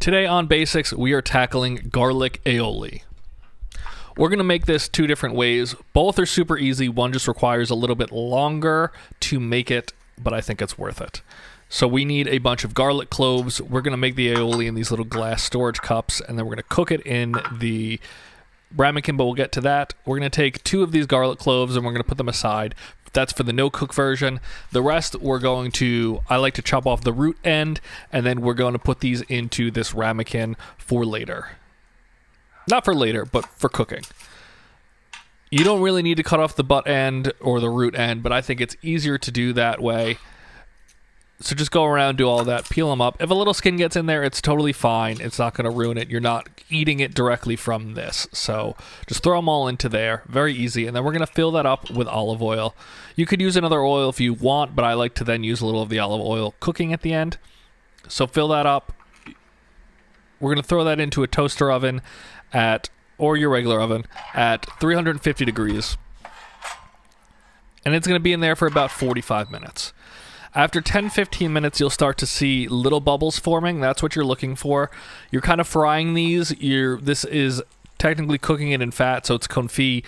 Today on Basics, we are tackling garlic aioli. We're going to make this two different ways. Both are super easy. One just requires a little bit longer to make it, but I think it's worth it. So we need a bunch of garlic cloves. We're going to make the aioli in these little glass storage cups, and then we're going to cook it in the ramekin, but we'll get to that. We're going to take 2 of these garlic cloves, and we're going to put them aside. That's for the no-cook version. The rest, I like to chop off the root end, and then we're going to put these into this ramekin for later. Not for later, but for cooking. You don't really need to cut off the butt end or the root end, but I think it's easier to do that way. So just go around, do all that, peel them up. If a little skin gets in there, it's totally fine. It's not going to ruin it. You're not eating it directly from this. So just throw them all into there. Very easy. And then we're going to fill that up with olive oil. You could use another oil if you want, but I like to then use a little of the olive oil cooking at the end. So fill that up. We're going to throw that into a toaster oven or your regular oven at 350 degrees. And it's going to be in there for about 45 minutes. After 10-15 minutes, you'll start to see little bubbles forming. That's what you're looking for. You're kind of frying these. This is technically cooking it in fat, so it's confit.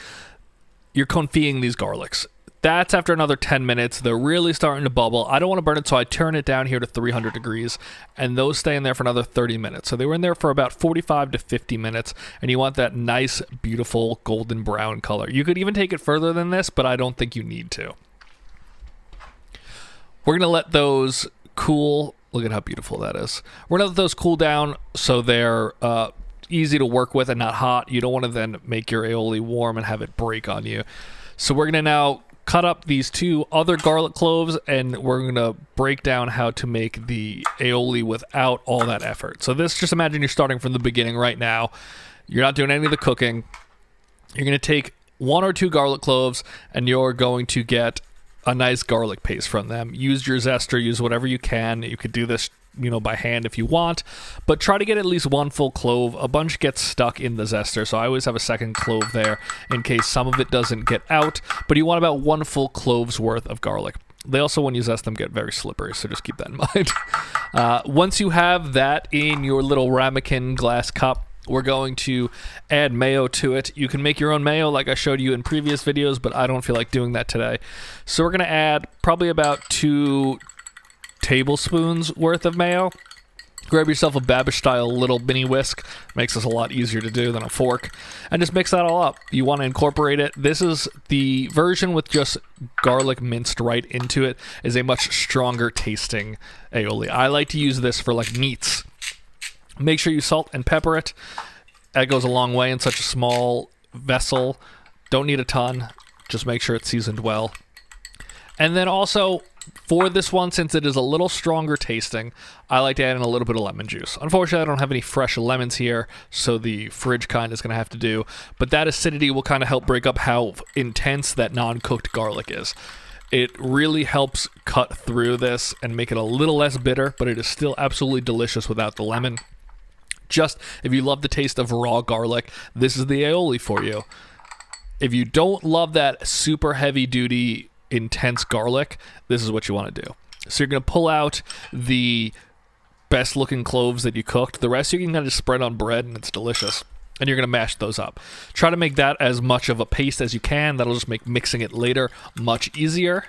You're confiting these garlics. That's after another 10 minutes. They're really starting to bubble. I don't want to burn it, so I turn it down here to 300 degrees, and those stay in there for another 30 minutes. So they were in there for about 45 to 50 minutes, and you want that nice, beautiful golden brown color. You could even take it further than this, but I don't think you need to. We're going to let those cool. Look at how beautiful that is. We're going to let those cool down so they're easy to work with and not hot. You don't want to then make your aioli warm and have it break on you. So we're going to now cut up these 2 other garlic cloves, and we're going to break down how to make the aioli without all that effort. So just imagine you're starting from the beginning right now. You're not doing any of the cooking. You're going to take 1 or 2 garlic cloves, and you're going to get a nice garlic paste from them. Use your zester, use whatever you can. You could do this, by hand if you want, but try to get at least 1 full clove. A bunch gets stuck in the zester, so I always have a second clove there in case some of it doesn't get out, but you want about 1 full clove's worth of garlic. They also, when you zest them, get very slippery, so just keep that in mind. Once you have that in your little ramekin glass cup, we're going to add mayo to it. You can make your own mayo like I showed you in previous videos, but I don't feel like doing that today. So we're going to add probably about 2 tablespoons worth of mayo. Grab yourself a Babish-style little mini whisk. Makes this a lot easier to do than a fork. And just mix that all up. You want to incorporate it. This is the version with just garlic minced right into it. Is a much stronger tasting aioli. I like to use this for like meats. Make sure you salt and pepper it. That goes a long way in such a small vessel. Don't need a ton. Just make sure it's seasoned well. And then also, for this one, since it is a little stronger tasting, I like to add in a little bit of lemon juice. Unfortunately, I don't have any fresh lemons here, so the fridge kind is going to have to do. But that acidity will kind of help break up how intense that non-cooked garlic is. It really helps cut through this and make it a little less bitter, but it is still absolutely delicious without the lemon. Just, if you love the taste of raw garlic, this is the aioli for you. If you don't love that super heavy-duty, intense garlic, this is what you want to do. So you're going to pull out the best-looking cloves that you cooked. The rest you can kind of spread on bread, and it's delicious. And you're going to mash those up. Try to make that as much of a paste as you can. That'll just make mixing it later much easier.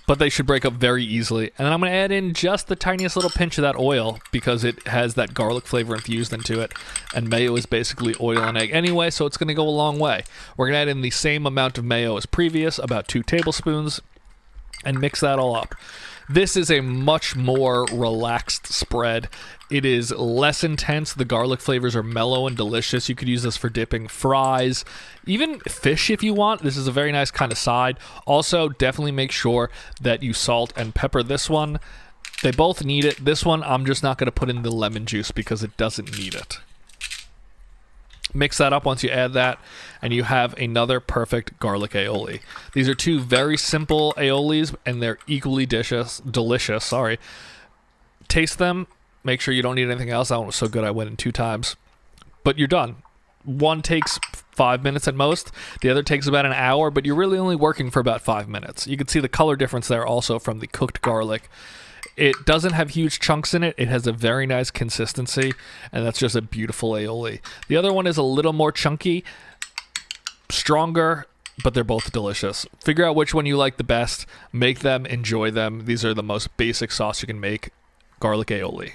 But they should break up very easily. And then I'm going to add in just the tiniest little pinch of that oil because it has that garlic flavor infused into it. And mayo is basically oil and egg anyway, so it's going to go a long way. We're going to add in the same amount of mayo as previous, about 2 tablespoons, and mix that all up. This is a much more relaxed spread. It is less intense. The garlic flavors are mellow and delicious. You could use this for dipping fries, even fish if you want. This is a very nice kind of side. Also, definitely make sure that you salt and pepper this one. They both need it. This one, I'm just not going to put in the lemon juice because it doesn't need it. Mix that up once you add that, and you have another perfect garlic aioli. These are 2 very simple aiolis, and they're equally delicious. Taste them. Make sure you don't need anything else. That one was so good I went in 2 times. But you're done. One takes 5 minutes at most. The other takes about an hour, but you're really only working for about 5 minutes. You can see the color difference there also from the cooked garlic. It doesn't have huge chunks in it. It has a very nice consistency, and that's just a beautiful aioli. The other one is a little more chunky, stronger, but they're both delicious. Figure out which one you like the best. Make them, enjoy them. These are the most basic sauce you can make. Garlic aioli.